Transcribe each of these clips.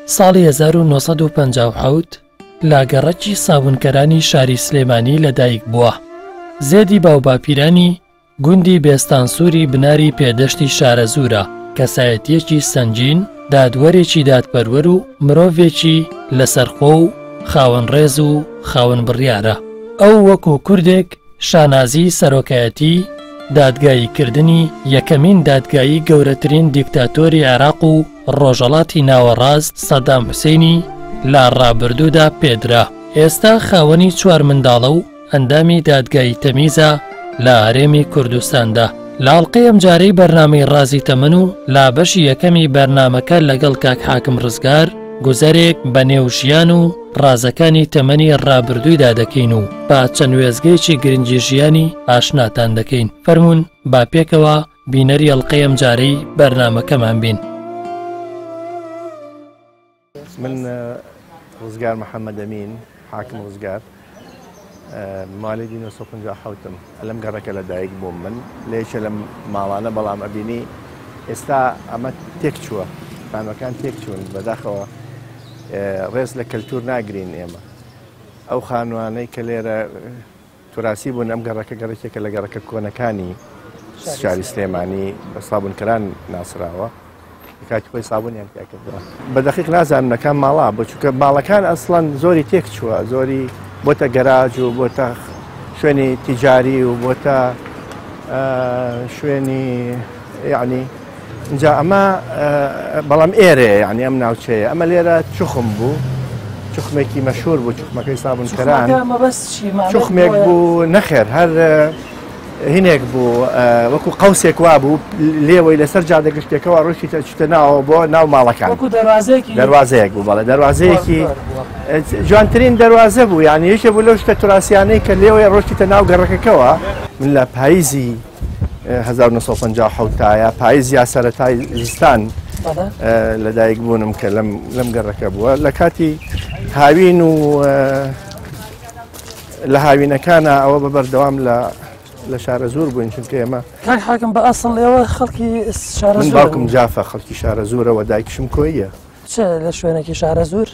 ساڵی 1950 لا گەڕەکی سابوونکەرانی شاری سلێمانی لەدایک بووە. زێدی باوباپیرانی گوندی بێستانسووری بناری پێدەشتی شارەزوورە، کەسایەتیەکی سەنگین، دادوەرێکی دادپەروەر و مرۆڤێکی لەسەرخۆ و خاوەن ڕێز و خاوەن بڕیارە. ئەو وەکو کوردێک شانازی سەرۆکایەتی دادگاییکردنی یەکەمین دادگایی گەورەترین دیکتاتۆری عێراق و ڕۆژەڵاتی ناوەڕاست سەدام حوسێنی لا ڕابردوودا پێدرا. ئێستا خاوەنی 4 منداڵە و ئەندامی دادگایی تەمیزە لە هەرێمی کوردستاندا. لە ئەڵقەی ئەمجارەی بەرنامەی ڕازی تەمەن و لا بەشی یەکەمی بەرنامەکە لەگەڵ کاک حاکم ڕزگار گوزەرێک بە نێوژیان و ڕازەکانی تەمەنی ڕابردوویدا دەکەین و با چەند وێزگەیەکی گرنگی ژیانی ئاشناتان دەکەین. فەرموون با پێکەوە بینەری ئەڵقەی ئەمجارەی بەرنامەکەمان بین. من ڕزگار محەممەد ئەمین حاکم ڕزگار ماڵی 1950 لەم گەڕەکە لەدایک بووم. من لێچە لەم ماڵانە بەڵام ئەبینی ئێستا ئەمە تێک چووە، خانوەکان تێک چوون بەداخەوە ڕێز لە کەلتور ناگرین ئێمە. ئەو خانوانەی کە لێرە توراسی بوون ئەم گەڕەکە گەڕێکێکە لە گەڕەکە کۆنەکانی شاری سلێمانی بە سابوونکەران ناسراوە، کاتی خۆی سابوونیان تیاکردەوە. بەدەقیق نازانم نەکان ماڵا بچووکە ماڵەکان ئەسڵەن زۆری تێک چووە، زۆری بۆتە گەراج و بۆتە شوێنی تیجاری و بۆتە شوێنی یعنی اینجا ئەمە بەڵام ئێرێ یعنی ئەم ناوچەیە. ئەمە لێرە چوخم بوو، چوخمێکی مەشهور بوو، چوخمەکەی سابوونکەران. چوخمێک بوو نەخێر هەر هینێک بوو وەکو قەوسێک وا بوو لێوەی لەسەر جادەگەشتێکەوە ڕۆشی چتە ناوە بۆ ناو ماڵەکان. دەروازەیەک بوو بەڵێ دەروازەیەکی جوانترین دەروازە بوو، یعنی یەکێ بوو لەو شتە توراسیانەی کە لێوەی ڕۆشتە ناو گەڕەکەکەوە. من لە پاییزی 1950 تایە پاییز یا سەرەتای زستان لەدایک بوونم کە لەم گەڕەکە بووە. لە کاتی هاوین و لە هاوینەکانە ئەوە بەبەردەوام لە شارە زۆر بووین، چونکە ئێمە کاک حاکم بە ئەسڵ ئێوە خەڵکی شارە من باوکم جافە خەڵکی شارە زۆرەوە، دایکشم کۆییە. چ لە شوێنێکی شارە زۆر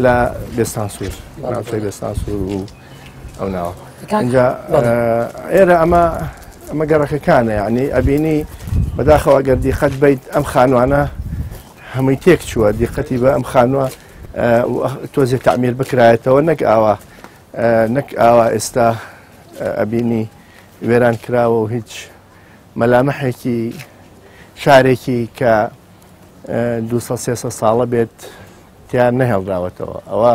لە بێستانسوور، ناوچەی بێستانسوور و ئەو ناوە. اینجا ئێرە ئەمە گەڕەکەکانە، یعنی ئەبینی بەداخەوە گەر دیقەت بیت ئەم خانوانە هەمووی تێک چووە، دیقەتی بە ئەم خانووە تۆزێ تعمیر بکرایەتەوە، نەک ئاوا ئێستا ئەبینی وێران کراوە و هیچ مەلامەحێکی شارێکی کە 200-300 ساڵە بێت تیان نەهێڵراوەتەوە. ئەوە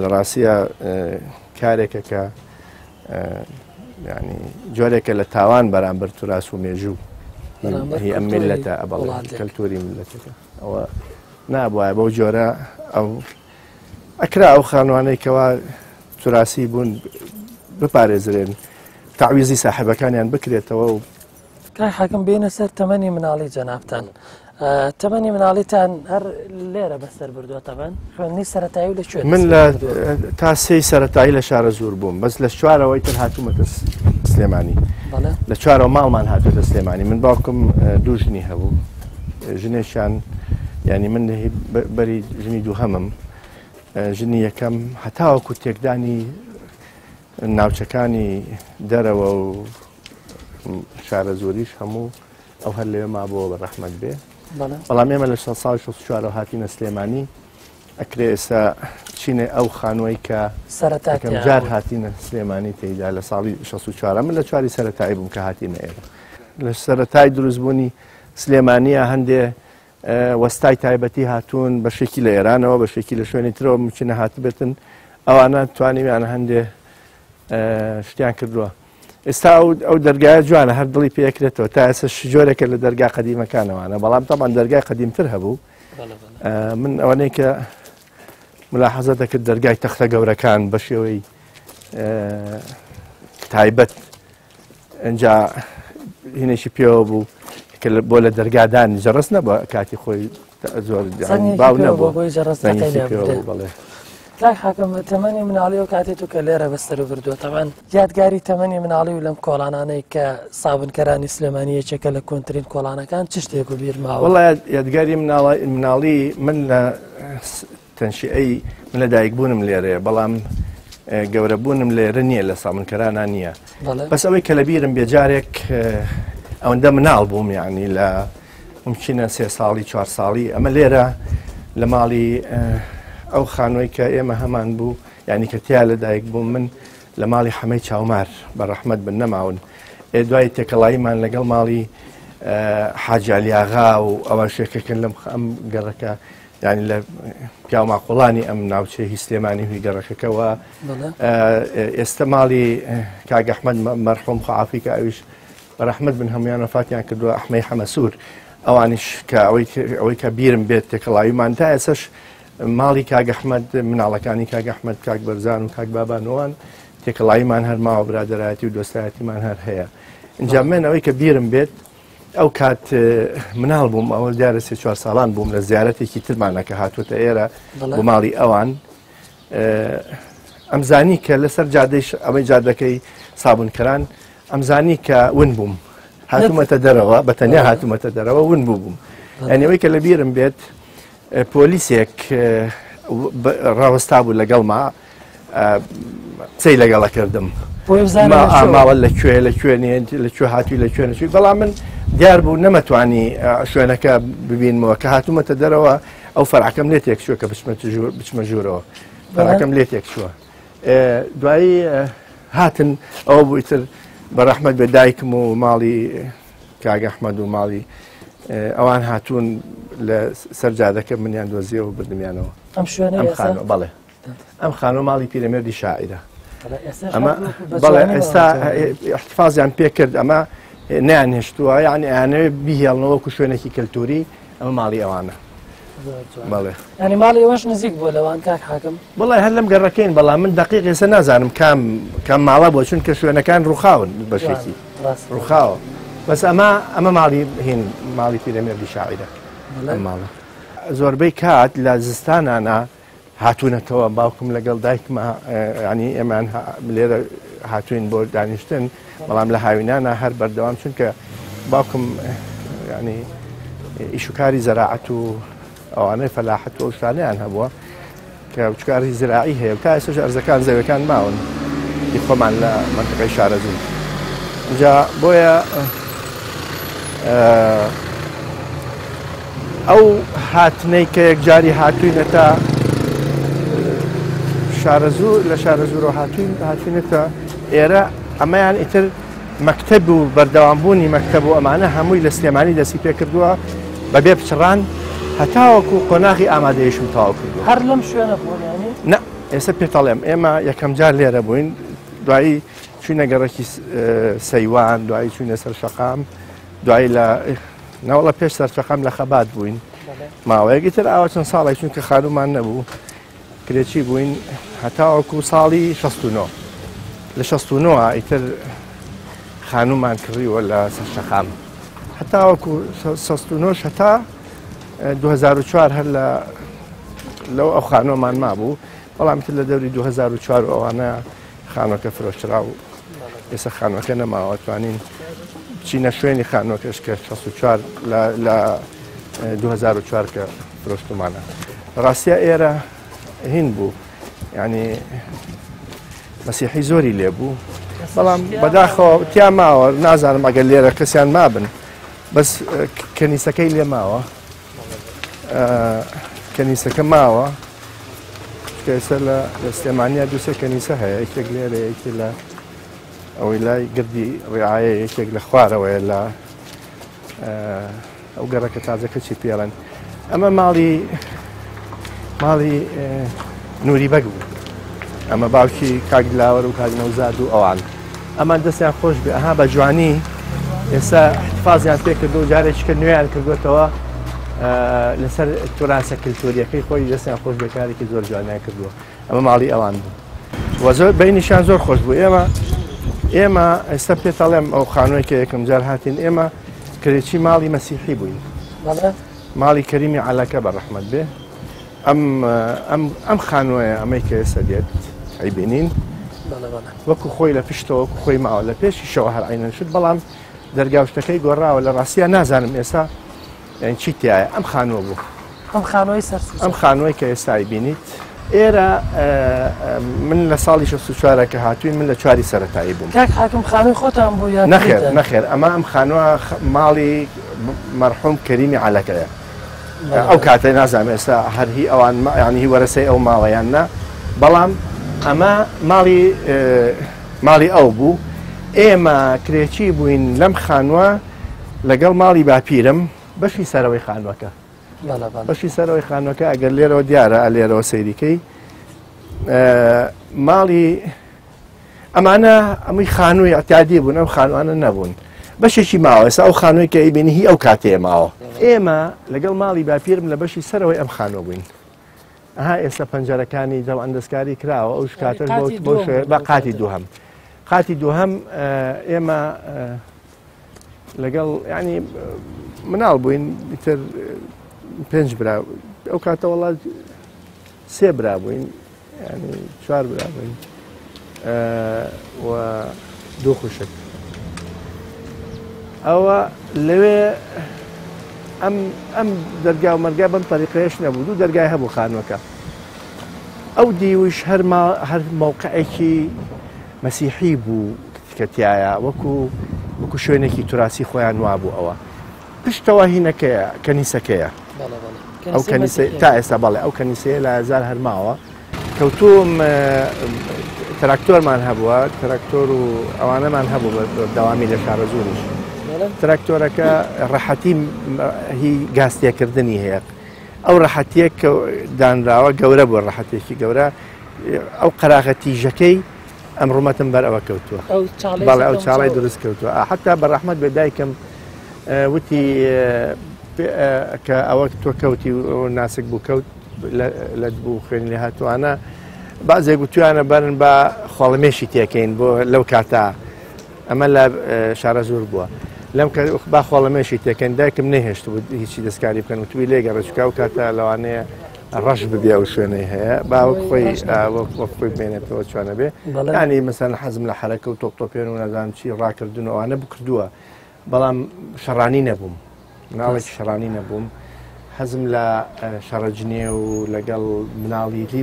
لە ڕاستیە کارێکە کە ینی جۆرێکە لە تاوان بەرامبەر توراس و مێژوو هی ئەم میلەتە ئەبڵێ کەلتوری میلەتەکە ئەوە نابوایە بەو جۆرە ئەو ئەکرا ئەو خانوانەی کەوا توراسی بوون بپارێزرێن، تعویزی ساحبەکانیان بکرێتەوە. و کاک حاکم بینە سەر تەمەنی مناڵی جەنابتان. تەمەنی مناڵیتان هەر لێرە بەسەر بردووە تەمەن خوێندنی سەرەتایی و لەکوێ؟ من لە تا 3 سەرەتایی لە شارە زۆر بووم، بەس لە 4ەوەی تر هاتوومەتە سلێمانی. لە 4ەوە ماڵمان هاتووەتە سلێمانی. من باوکم 2 ژنی هەبوو، ژنێکیان ینی من بەری ژنی دووهەمم، ژنی یەکەم هەتاوەکو تێکدانی ناوچەکانی دەرەوە و شارە زۆریش هەموو ئەو هەر لێوە مابەوە بە ڕەحمەت بێ. بەڵام ئێمە لە 1964 هاتینە سلێمانی. ئەکرێ ئێستا چینێ ئەو خانووی کە سەرەتاکەم جار هاتینە سلێمانی تێیدا لە ساڵی 64. من لە 4 سەرەتایی بووم کە هاتینە ئێرە. لە سەرەتای دروستبوونی سلێمانیە هەندێ وەستای تایبەتی هاتوون، بەشێکی لە ئێرانەوە، بەشێکی لە شوێنی ترەوە ممکنە هاتبێتن. ئەوانە توانیویانە هەندێ شتیان کردووە. ئێستا ئەو دەرگایە جوانە، هەر دڵی پێکرێتەوە. تا ئێستا جۆرێکە لە دەرگا قەدیمەکانەوەوانە، بەڵام تەمان دەرگای قەدیمتر هەبوو. من ئەوەنەی کە ملاحەزە دەکرد دەرگای تەختە گەورەکان بە شێوەی تایبەت ئەنجا هینێکی پێوە بوو کە بۆ لە دەرگادانی جەڕست نەبووە، کاتی خۆی زۆر باو نەبوو. کاک حاکم تەمەنی مناڵی و کاتێت و کە لێرە بەستەر و بردووە تەمان یادگاری تەمەنی مناڵی و لەم کۆڵانانەی کە سابنکەرانی سلێمانی یەکێکە لە کۆنترین کۆڵانەکان چ شتێک و بیر ماوە؟ وڵا یادگاری مناڵی من لە تەنشیئەی من لە دایکبوونم لێرەیە بەڵام گەورەبوونم لێرە نییە لە سابنکەرانە نییە بەس ئەوەی کە لە بیرم بێجارێک ئەوەندە مناڵ بووم یعنی لە ممکنە 3 ساڵی 4 ساڵی ئەمە لێرە لە ماڵی ئەو خانووی کە ئێمە هەمان بوو یعنی کە تیا لە دایک بووم من لە ماڵی حەمەی چاومار بە ڕەحمەت بن نەماون دوای تێکەڵاییمان لەگەڵ ماڵی حاجالیاغا و ئەوە شێکەکەن لەم ئەم گەڕەکە ینی لە پیاو ماقۆڵانی ئەم ناوچەی سلێمانی هوی گەڕەکەکەەوە ئێستا ماڵی کاگەحمەد مەرحوم خەعافی کە ئەویش بە ڕەحمەت بن هەمویان وفاتیان کردووە ئەحمەی حەمەسوور ئەوانیش کە ئەوەی کە بیرم بێت تێکەڵاویمان تا ئێسش ماڵی کاگەحمەد مناڵەکانی کاگەحمەد کاک بەرزان و کاک بابانەوەن تێکەڵاویمان هەر ماوە برادەرایەتی و دۆستایەتیمان هەر هەیە اینجا من ئەوەی کە بیرم بێت ئەو کات مناڵ بووم ئەوە دیارە 3-4 ساڵان بووم لە زیارەتێکی ترمانە کە هاتوۆتە ئێرە بۆ ماڵی ئەوان ئەمزانی کە لەسەر جادەی ئەمەی جادەکەی سابونکەران ئەمزانی کە ون بووم هاتوومەتە دەرەوە بە تەنیا هاتوومەتە دەرەوە ون بووم ئەنیەوەی کە لە بیرم بێت پۆلیسێک ڕاوەستا بوو لەگەڵما قسەی لەگەڵە کردم ماوە لەکوێ لەکوێنێ لەکوێ هاتووی لەکوێ نەچووی بەڵام من دیار بوو نەمەتوانی شوێنەکە ببینمەوە کە هاتوومەتە دەرەوە ئەو فەرعەکەم لێ تێک شووە کە بچمە ژوورەوە فەرعەکەم لێ تێک شووە دوایی هاتن ئەوە بوو ئیتر بە ڕەحمەت بە دایکم و ماڵی کاگەحمەد و ماڵی ئەوان هاتوون لە سەرجادەکە منیان دۆزیەوە و بردمیانەوە بەڵێ ئەم خانۆ ماڵی پیرەمێردی شاعیرە ئەمە بەڵێ ئێستا احتفازیان پێ کرد ئەمە نیانهێشتووە یعنی ئەیانەوێ بیهێڵنەوەکو شوێنێکی کەلتوری ئەمە ماڵی ئەوانە بەڵێ ینی ماڵی ئەوەش نزیک بووە لەوان کاک حاکم بەڵێ هەر لەم گەڕەکەین بەڵام من دقیق ێستا نازانم کام ماڵە بۆ چونکە شوێنەکان ڕووخاون بەشێکی ڕووخاوە بەس ئەمە ماڵی هین ماڵی پیرەمێردی شاعیرە ماڵە زۆربەی کات لە زستانانە هاتوونەتەوە باوکم لەگەڵ دایکمە ینی ئێمان لێرە هاتوین بۆ دانیشتن بەڵام لە هاوینانە هەر بەردەوام چونکە باوکم ینی ئیشوکاری زەراعەت و ئەوانەی فەلاحەت و شتانیان هەبووە کە وچکاری زراعی هەیە تا ئێستاش ئەرزەکان زەویەکان ماون خۆمان لە منطقەی شارەزوو اینجا بۆیە ئەو هاتنەی کە یەکجاری هاتووینەتە شارەزوو لە شارەزوورۆ هاتوینەتە ئێرە ئەمەیان ئیتر مەکتەب و بەردەوامبوونی مەکتەب و ئەمانە هەمووی لە سلێمانی دەستی پێ کردووە بەبێ بچڕان هەتاوەکو قۆناغی ئامادەیەشم تاوا کردووە هەر لەم شوێنە بوونیانی نە ئێستا پێتەڵێم ئێمە یەکەم جار لێرە بووین دوایی چوینە گەڕێکی سەیوان دوایی چوینە سەر شەقام دوایی لە ناوەڵە پێش سەر شەقام لە خەبات بووین ماوەیەکی تر ئاوە چەند ساڵێک چونکە خانومان نەبوو کرێکی بووین هەتاوەکو ساڵی 69 لە 69 ئیتر خانومان کڕیوە لە سەر شەقام هەتاوەکو 69 هەتا 2004 هەر لەو ئەو خانۆمان مابوو بەڵام تر لە دەوری 2004 ئەوانە خانۆکە فرۆشرا و ئێستا خانوەکە نەماوە توانین چینە شوێنی خانۆکەش کە 64 لە 2004 کە فرۆشتمانە ڕاستیە ئێرە هین بوو ینی مەسیحی زۆری لێبوو بەڵام بەداخەوە تیا ماوە نازانم ئەگەر لێرە کەسیان مابن بەس کەنیسەکەی لێ ماوە کەنیسەکە ماوە ئێستا لە سلێمانیا دووسێ کەنیسە هەیە یەکێک لێرە یەکی لە ئەوەی لای گردی ڕێعاە یەکێک لە خوارەوەیە لە ئەو گەڕەکە تازەکە چی پێڵەن ئەمە ماڵی نووری بەگ بوو ئەمە باوکی کاگلاوەر و کاگنەوزاد و ئەوان ئەمان دەستیان خۆش بێ ئەها بە جوانی ئێستا احتفازیان پێ کردو و جارێککە نوێیان کردوێتەوە لەسەر توراسە کلتوریەکەی خۆی دەستیان خۆش بێکارێکی زۆر جوانیان کردووە ئەمە ماڵی ئەوان بوو وە زۆر بینیشان زۆر خۆش بوو ئێمە ئێستا پێتەڵێم ئەو خانووی کە یەکەم جار هاتین ئێمە کرێکی ماڵی مەسیحی بووین ماڵی کەریمی عەلاکە بە ڕەحمەت بێ ئەم خانووەیە ئەمەی کە ئێستا دێت ئەیبینین وەکو خۆی لە پشتەوە وەکو خۆی ماوە لە پێشی شەوە هەر عینەن شت بەڵام دەرگاوشتەکەی گۆڕاوە لە ڕاستیە نازانم ئێستا چی تایە ئەم خانووە بوو ئەم خانووی کە ئێستای بینیت ئێرە من لە ساڵی 64 کە هاتووی من لە چواری سەرەتایی بووم حاکم خانووی خۆتان بوو نەخێر ئەمە ئەم خانووە ماڵی مەرحوم کەریمی عەلەکەیە ئەو کاتە نازانم ئێستا هەرهی ئەوان یانی هی وەرەسەی ئەو ماڵەیان نا بەڵام ئەمە ماڵی ئەو بوو ئێمە کرێکی بووین لەم خانووە لەگەڵ ماڵی باپیرم بەشی سەرەوەی خانووەکە بەشی سەرەوەی خانووەکە ئەگەر لێرەوە دیارە لێرەوە سەیریکەی ماڵی ئەمانە ئەمەی خانووی ئەتیادی بوون ئەم خانوانە نەبوون بەشێکی ماوە ئێستا ئەو خانووی کە ئەیبینی هی ئەو کاتەیە ماوە ئێمە لەگەڵ ماڵی باپیرم لە بەشی سەرەوەی ئەم خانووە بووین ئەها ئێستا پەنجەرەکانی دڵ ئەندەستکاری کراوە ئەو کاتەش بە قاتی دووهەم قاتی دووهەم ئێمە لەگەڵ ینی مناڵ بووین تر 5 برا ئەو کاتە وڵات 3 برا بووین ینی 4 برا بووین و 2 خوشک ئەوە لەوێ ئەم دەرگا و مەرگا بەم تەریقەیەش نەبوو دوو دەرگای هەبوو خانووەکە ئەو دیویش هەر مەوقعێکی مەسیحی بوو کەتیایە وەکو شوێنێکی توراسی خۆیان وابوو ئەوە پشتەوە هینەکەیە کەنیسەکەیە ئەو کەنیسە تا ئێستا بەڵێ ئەو کەنیسەیە لە هزار هەرماوە کەوتوم تراکتۆرمان هەبووە تراکتۆر و ئەوانەمان هەبوو دەوامی لە شارە زوریش تراکتۆرەکە ڕەحەتی هی گاستیەکردنی هەیە ئەو ڕەحەتیە کە دانراوە گەورە بووە ڕەحەتێکی گەورە ئەو قەراغەتیژەکەی ئەمڕۆمەتم بەر ئەوە کەوتووە بەڵێ ئەو چاڵی دروست کەوتووە حتا بەڕەحمەت بە دایکم وتی کە ئەوە تۆ کەوتی ناسک بوو کەوت لە بوو خوێن لێ هاتووانە بازێک گوتویانە بەرن بە خۆڵمێشی تێکەین بۆ لەو کاتە ئەمە لە شارە زۆر بووە لەم با خۆڵەمێشی تێکەن دایکم نەهێشت بوو هیچی دەستکاری بکەن وتوی لێگەڕێچکە و کاتە لەوانەیە ڕەش ببێ و شوێنەی هەیە باوەک خۆی بێنێتەوە چوانە بێ ینی مەسەن حەزم لە حرەکە و تۆپتۆپێن و نەزانم چی ڕاکردنەوەوانە بکردووە بەڵام شەڕانی نەبووم مناڵێکی شەڕانی نەبووم حەزم لە شەڕەجنێ و لەگەڵ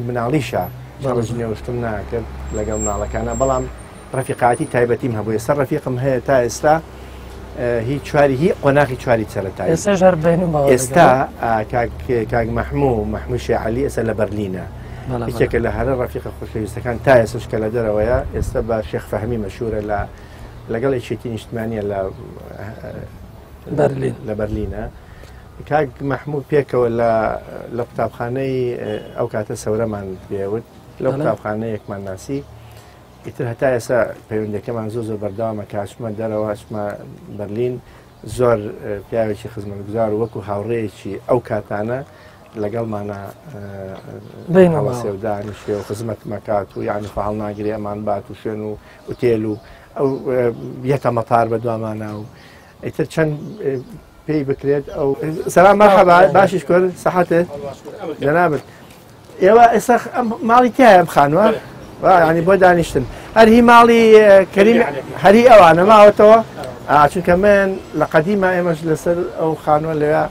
مناڵیشە شەڕەجنێ وشتم ناکرد لەگەڵ مناڵەکانە بەڵام ڕەفیقاتی تایبەتیم هەبوو ئێستا ڕەفیقم هەیە تا ئێستا هیچ چواری هی قۆناغی چواری سەرەتایی ئێستا کاک مەحموو شێعەلی ئێستا لە بەرلینە هیچێکە لە هەرە ڕەفیقە خۆشەویستەکان تا ئێستش کە لە دەرەوەیە ئێستا بە شێخ فەهمی مەشهورە لەگەڵ یەکێتی نیشتمانیە لە بەرلینە کاک مەحموو پێکەوە لە قوتابخانەی ئەو کاتە سەورەمان پێوت لەو قوتابخانەیەکمان ناسی ئیتر هەتا ئێستا پەیوەندەکەمان زۆر بەردەوامە کاشمە دەرەوە چمە بەرلین زۆر پیاوێکی خزمەتگوزار وەکو هاوڕێیەکی ئەو کاتانە لەگەڵمانە هەوەسێودانیشێ و خزمەت مەکات و یعنی فەهەڵ ناگیری ئەمان بات و شوێن و ئوتێل و ئەو یەکە مەتار بە دوامانە و ئیتر چەند پێی بکرێت ئەو سەلام مەرحەبا باشیش کورد سەحەتت جەنابەت ئێوە ئێستا ماڵی تایە ئەم خانووە ینی بۆ دانیشتن هەرهی ماڵی کەریم هەری ئەوانە ماوەتەوە چونکە من لە قەدیمە ئێمەش لەسەر ئەو خانووە لەوێ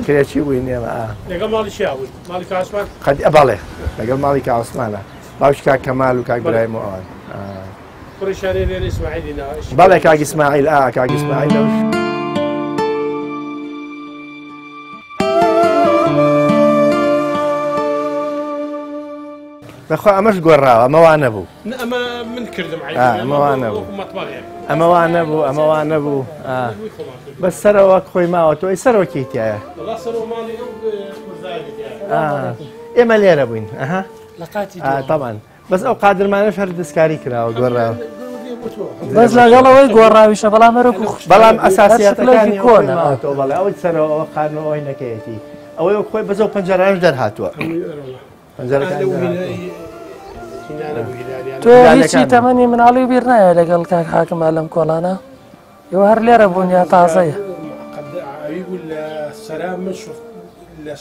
کرێکی بووین ئێمە لەگەڵ ماڵی شیاوی ماڵی کاسمان بەڵێ لەگەڵ ماڵی کاسمانە باوش کاک کەمال و کاک برایمەوە ئەوان کوڕیشارێ لێرە ئیسماعیلی ناوە بەڵێ کاک ئیسماعیل کاک ئیسماعیل بەخوا ئەمەش گۆڕاوە ئەمەوان نەبوو ئەمە من کردم ئەمەوان نەبوو بەس سەرەوە خۆی ماوە تۆ ئەی سەرەوە کەیتایە ئێمە لێرە بووین تەمان بەس ئەو قادرمانەش هەر دەستکاری کراوە گۆڕاوە بەس لەگەڵەوەی گۆڕاویشە بەڵام ئەساسیاتەکانی کۆنەوە بەڵێ ئەوەی سەرەوە ئەوە قانەوەی نەکەیەتی ئەوەی خۆی بەزە و پەنجەرانش دەرهاتووە تۆ هیچی تەمەنی مناڵی بیر نایە لەگەڵ کاک حاکمە لەم کۆڵانە ئێوە هەر لێرە بوون یا تازەیە سەرا من لە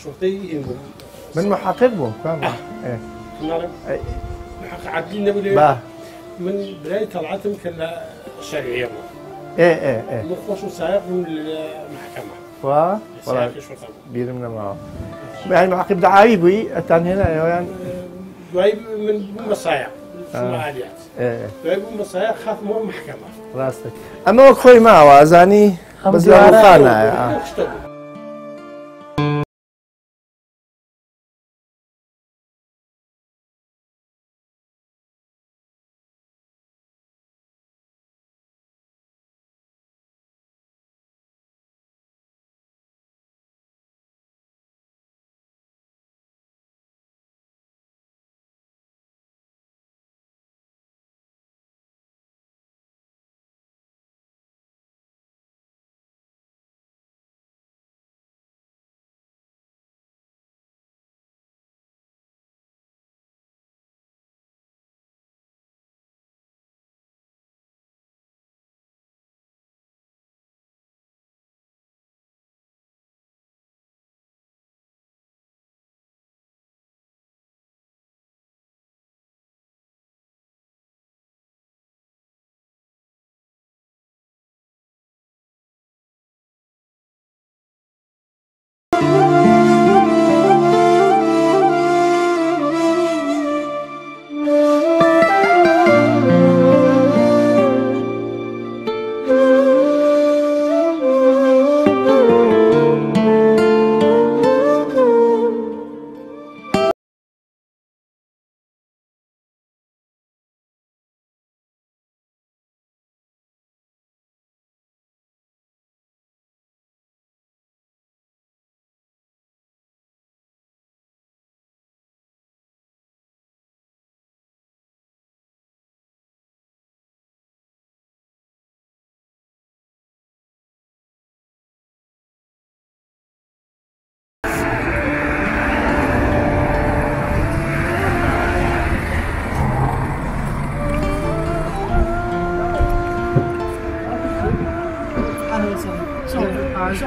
شرطي من محقق بوم فاهم نعرف إيه. محقق عادلين نبي باه من بداية طلعتهم كلا شرعية ايه مخوش سائق من المحكمة والله سائق الشرطة بير من معه يعني معقب دعاي بي التان هنا يعني دعاي من مصايع في المعاليات ايه دعاي من مصايع خاف مو محكمة راستك اما خوي معه ازاني بس لو خانه شلون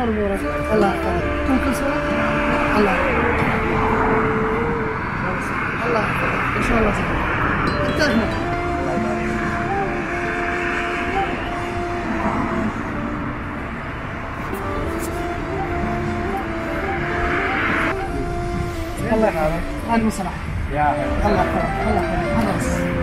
امورك؟ الله يحفظك. كل سنه الله يحفظك ان شاء الله زين. تهمك الله يحفظك. اهلا وسهلا. يا الله يحفظك الله يحفظك.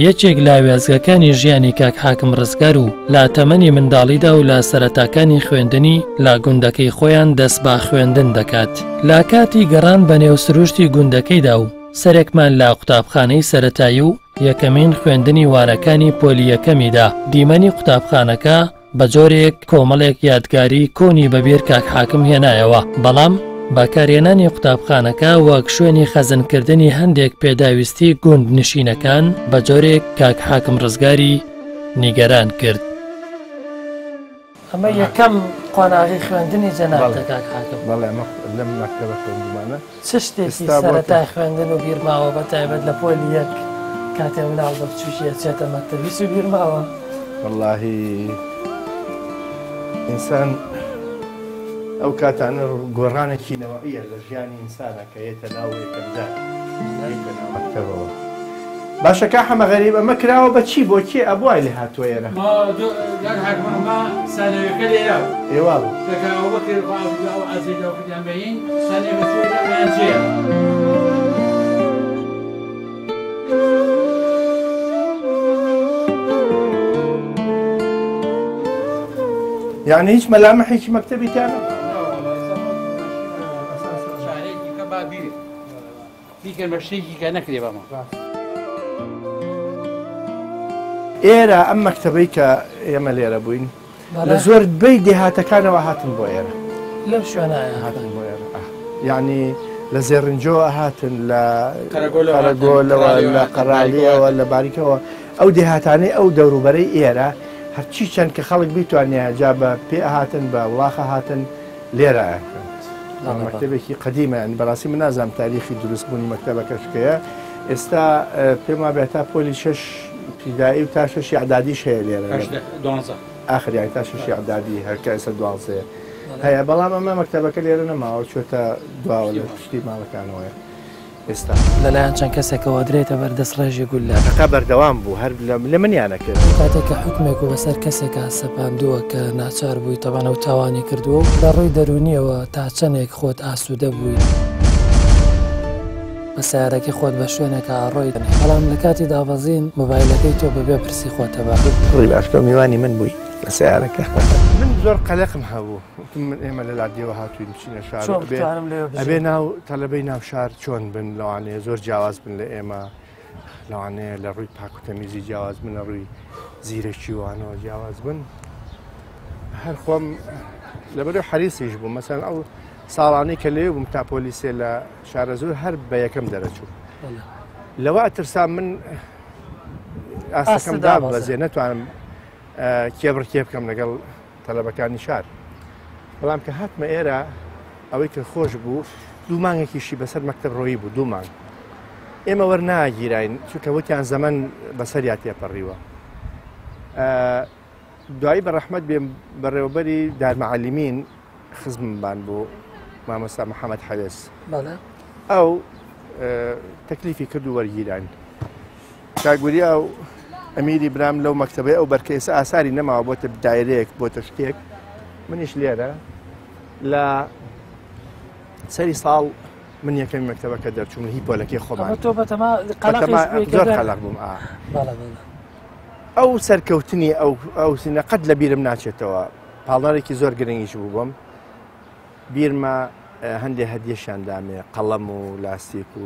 یەکێک لە وێزگەکانی ژیانی کاک حاکم ڕزگار و لا تەمەنی منداڵیدا و لە سەرەتاکانی خوێندنی لا گوندەکەی خۆیان دەست با خوێندن دەکات. لا کاتی گەڕان بە نێو سروشتی گوندەکەیدا و سەرێکمان لە قوتابخانەی سەرەتایی و یەکەمین خوێندنی وانەکانی پۆلی یەکەمیدا دیمەنی قوتابخانەکە بە جۆرێک کۆمەڵێک یادگاری کۆنی بەبیر کاک حاکم هێنایەوە، بەڵام باکارێنانی قوتابخانەکە وەک شوێنی خەزنکردنی هەندێک پێداویستی گوند نشینەکان بە جۆرێک کاک حاکم ڕزگاری نیگەران کرد. ئەمە یەکەم قۆناغی خوێندنی جەنابەتە کاک حاکم. بەڵێ لەم مەکتەبە خوێندمانە چ شتێکی سەرەتای خوێندن و بیرماوە بەتایبەت لە پۆلی یەک کاتێ مناڵ بە بچوشیە چێتە مەکتەبی و بیرماوە؟ واللهی ئینسان ئەو کاتانە گۆڕانێکی نەوەیە لە ژیانی ئینسانە کە یێتە ناو یەکەمجار مەکتەبەوە. باشە کا حەمە غەریب ئەمە کراوە بە چی بۆ کێ ئەبوای لێ هاتووە ئێرە؟ حاکمەمە سانەوەکە لێرا ئێوا بوو دەکەوە بەکرد ئازیدا و کردیان بەین سانێ بەچێیان چێە؟ یعنی هیچ مەلامەحێکی مەکتەبی تیانە؟ شارێکی کە با بیرێ بیکەن بە شتێکی کە نەکرێ بەمە. ئێرە ئەم مەکتەبەی کە ئێمە لێرە بووین لە زۆر بەی دێهاتەکانەوە هاتن بۆ ئێرە. لەم شوێنایە هاتن بۆ ئێرە. یعنی لە زێڕنجۆ هاتن لە قەرەگۆلەوە لە قەرالیەوە لە باریکەوە ئەو دێهاتانەی ئەو دەوروبەرەی ئێرە هەرچی چەند کە خەڵک بیتوانێ جا بە پێ هاتن بە وڵاخە هاتن لێرە مەکتەبێکی قەدیمە بەڕاستی من نازانم تاریخی دروستبوونی مەکتەبەکەشکەیە. ئێستا پێما بێتا پۆلی 6 پیدایی و تا 6 عدادیش هەیە لێرە آخریان تا 6 عدادی هەرکە ئێستا 12 هەیە بەڵام ئەمە مەکتەبەکە لێرە نەماوە چۆتە دواوە لە پشتی ماڵەکانەوەی ئێستا لەلایەن چەند کەسێکەوە درێتە بەردەست ڕێژی گول لە تا بەردەوام بوو هەر لە منیانەکرد کاتێککە حکمێک و بەسەر کەسێکە سەپاندووە کە ناچار بووی تەبانە و تاوانی کردووە و لە ڕووی دەرونیەوە تا چەندێک خۆت ئاسوودە بووی بە سیارەکەی خۆت بە شوێنێکە ئاڕۆی بەڵام لە کاتی دابەزین مۆبایلەکەی تۆ بەبێ پرسی خۆتە بە ڕووی باشتۆ میوانی من بووی لە سیارەکە من زۆر قەلەقم هەبوو من ئێمە لە لادیەوە هاتووین بچینە شار ئەبێ ناو تەلەبەی ناو شار چۆن بن لەوانەیە زۆر جیاواز بن لە ئێمە لەوانەیە لە ڕووی پاکوتەمیزی جیاواز بن لە ڕووی زیرەکی وانەوە جیاواز بن هەر خۆم لەبەرەوە حەریسیش بوو مەسەن ئەو ساڵانەی کە لێ بووم تا پۆلیسێ لە شارە زۆر هەر بە یەکەم دەرەچوو لەوە ئەترسام من ئاستەکەم دابەزێ نەتوانم کێبڕکێ بکەم لەگەڵ تەلەبەکانی شار بەڵام کە هاتمە ئێرە ئەوەی کە خۆش بوو دوو مانگێکیشی بەسەر مەکتەب ڕۆیی بوو دوو مانگ ئێمە وەرناگیراین چونکە وەکیان زەمن بەسەریا تێپەڕیوە دوایی بە ڕەحمەت بێم بەڕێوەبەری دارمەعەلیمین خزممان بوو مامۆستا محەممەد حەوێس ئەو تەکلیفی کرد و وەرگیران کاگوری ئەو ئەمیری برام لەو مەکتەبەی ئەو بەرکەیسە ئاساری نەماوە بۆتە دایرەیەک بۆتە شتێک منیش لێرە لە سەری ساڵ من یەکەمی مەکتەبەکە دەرچووم هی پۆلەکەی خۆمان زۆر قەلەق بووم ئەو سەرکەوتنی ئەو سینە قەت لە بیرم ناچێتەوە پاڵنەرێکی زۆر گرنگیش بوو بۆم بیرمە هەندێک هەدیەشیان دامێ قەڵەم و لاستیک و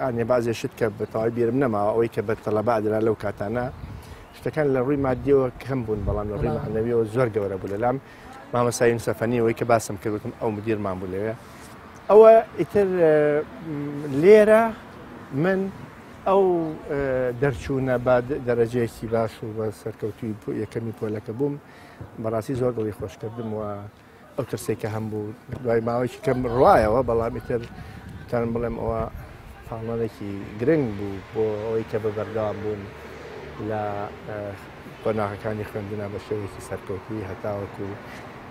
ئانێ بازێ شت کە بەتەواوی بیرم نەماوە ئەوەی کە بە تەلەبە ئەدرا لەو کاتانە شتەکان لە ڕووی مادیەوە کەم بوون بەڵام لە ڕووی معنەویەوە زۆر گەورە بوو لەلام مامۆستا یونسەفەنی ئەوەی کە باسم کردوتم ئەو مدیرمان بوو لەوێ ئەوە ئیتر لێرە من ئەو دەرچوونە بە دەرەجەیەکی باش و بە سەرکەوتوی یەکەمی پۆلەکە بووم بەڕاستی زۆر دڵی خۆشکردم و ئەو ترسێکە هەم بوو دوای ماوەیەکی کەم ڕایەوە بەڵامی تر تان بڵێم ئەوە پاڵنەرێکی گرنگ بوو بۆ ئەوەی کە بە بەردەوام بوون لە قۆناغەکانی خوێندنا بە شێوەیەکی سەرکەوتوی هەتاوەکو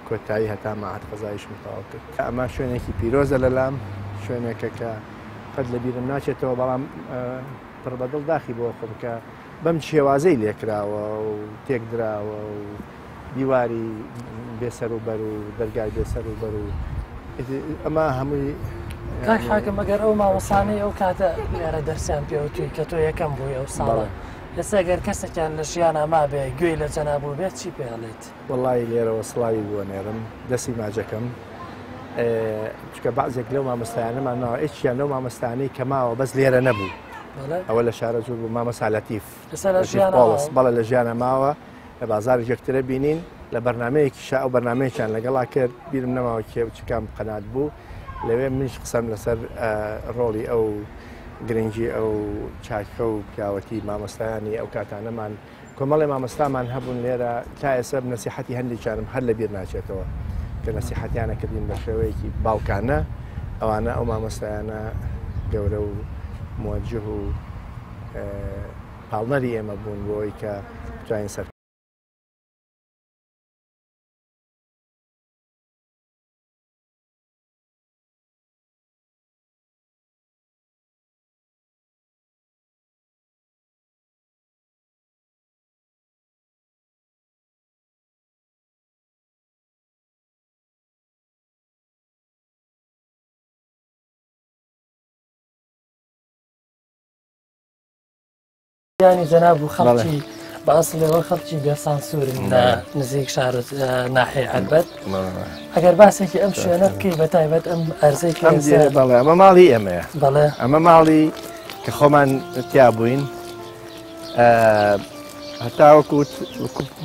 کۆتایی هەتا مەعهەد قەزاییش متەواو کرد ئەمە شوێنێکی پیرۆزە لەلام شوێنێکە کە قەت لە بیرم ناچێتەوە بەڵام پڕ بەدڵ داخی بۆ خۆم کە بەم شێوازەی لێکراوە و تێکدراوە و دیواری بێسەر و بەر و دەرگای بێسەر و بەر و ئەمە هەمووی کاک حاکم ئەگەر ئەو ماوەسانەی ئەو کاتە لێرە دەرسیان پێوتوی کە تۆ یەکەم بووی ئەو ساڵە لەسەر گەر کەسێکیان لە ژیانە ما بێ گوێی لە جەنابوو بێت چی پێڵێت وەڵی لێرەوە سڵاوی بووە نێرم دەستی ماجەکەم چکە بەعزێک لەو مامۆستایانەمان ناوە ئێچیان لەو مامۆستانەی کە ماوە بەس لێرە نەبوو ئەوە لە شارە جوور بوو مامۆستا لەتیف بەڵە لە ژیانە ماوە لە بازار یەکترە بینین لە بەرنمەیەکی شا ئەو بەرنمەیەکیان لەگەڵا کرد بیرم نەماوە کێ چکام قەنات بوو لەوێ منیش قسەم لەسەر ڕۆڵی ئەو گرنگی ئەو چاکە و پیاوەتی مامۆستایانی ئەو کاتانەمان کۆمەڵی مامۆستامان هەبوون لێرە تا ئێستا نەسیحەتی هەندێکیانم هەر لە بیر ناچێتەوە کە نەسیحەتیانە کردین بە شێوەیەکی باوکانە ئەوانە ئەو مامۆستایانە گەورە و موجه و پاڵنەری ئێمە بوون بۆی کە بتوانین سەر ینی جەناب و خەڵکی بەئەسڵەوە خەڵکی بێسانسوورن لە نزیک شار ناحیە عەربەت ئەگەر باسێکی ئەم شوێنە بکەی بەتایبەت ئەم ئەرزەی بەڵێ ئەمە ماڵی ئێمەیە بەڵێ ئەمە ماڵی کە خۆمان تیا بووین هەتاوەکو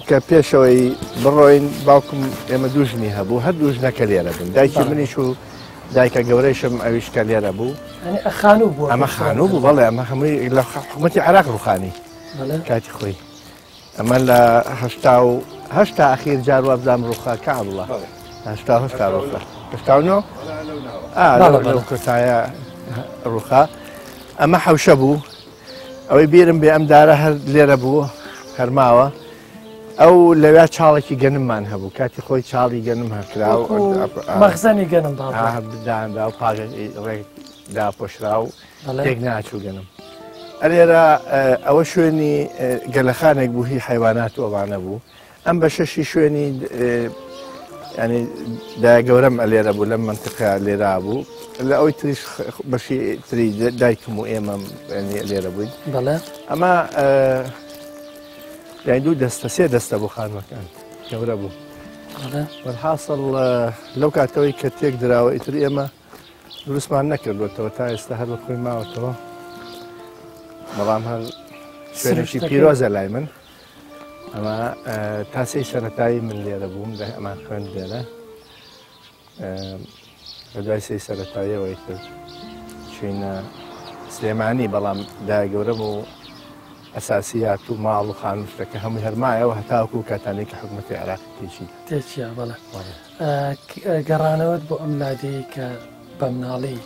کە پێشەوەی بڕۆین باوکم ئێمە دوژنی هەبوو هەر دوژنەکە لێرە بوون دایکی منیش و دایکە گەورەیشم ئەویشکە لێرە بوو خانوو بوو ئەمە خانوو بوو بەڵێ ئەمە هەمووی لە حکومەتی عێراق ڕوخانی کاتی خۆی ئەمە لە هەشتا ئەخیر جار وا بزانم ڕوخا کابڵە هەشتا ڕوخا هەشتاونۆ لەو کۆتایە ڕوخا ئەمە حەوشە بوو ئەوەی بیرم بێ ئەم دارە هەر لێرە بوو هەرماوە ئەو لەوێ چاڵێکی گەنممان هەبوو کاتی خۆی چاڵی گەنم هەکرا و مەخزەنی گەنم بداندا و پاژدا پۆشرا و تێک ناچوو گەنم. ئەلێرە ئەوە شوێنی گەلەخانێک بوو هی حیوانات ئەوانە بوو. ئەم بە شەشی شوێنی ینی دایگەورەم ئەلێرە بوو لەم منتقە لێرا بوو لە ئەوەی تریش بەشی تری دایکم و ئێمە لێرە بووین. ئەمە یانی دوو دەستە سێ دەستە بۆ خانوەکان گەورە بوو. وەرحاصل لەو کاتەوەی کە تێک دراوە ئیتر ئێمە دروستمان نەکردوێتەوە تا ئێستا هەر بە خۆی ماوەتەوە. بەڵام هەر شوێنێکی پیرۆزە لای من. ئەمە تاسەی سەرەتایی من لێرە بووم ئەمان خوێن لێرە بە دوای سەی سەرەتاییەوەی کرد چینە سلێمانی بەڵام داگەورە بوو ئەساسیات و ماڵ و خانوشتەکە هەمووی هەرمایەوە هەتاوکو و کاتانەی کە حکوومەتی عێراق تێکی تێکیە بەڵێ گەڕانەوەت بۆ ئەم لادەیە کە بە مناڵی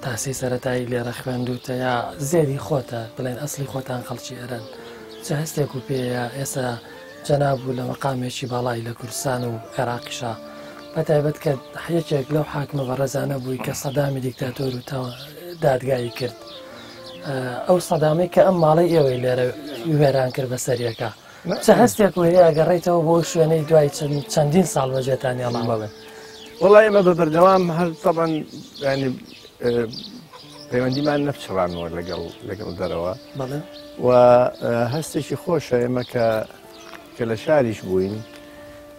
تاسی سەرەتایی لێرە خوێندوتە یا زێری خۆتە بڵێن ئەسلی خۆتان خەڵکی ئێران چه هەستێک و پێەیە ئێستا جەنابوو لە مەقامێکی باڵای لە کوردستان و عێراقیشا بەتایبەت کە یەکێک لەو حاکمە بەڕێزانە بووی کە سەدامی دیکتاتۆر و دادگایی کرد ئەو سەدامی کە ئەم ماڵی ئێوەی لێرە وێران کرد بە سەریەکە چه هەستێک و هەیە گەڕێیتەوە بۆ شوێنەی دوای چەندین ساڵ بەجێتانی ئەڵام بڵێن وڵای ئەمە بە بەردەوام هەر تەبەن ینی پەیوەندیمان نەپچڕانەوە لەگەڵ دەرەوە و هەستێکی خۆشە ئێمە کە لە شاریش بووین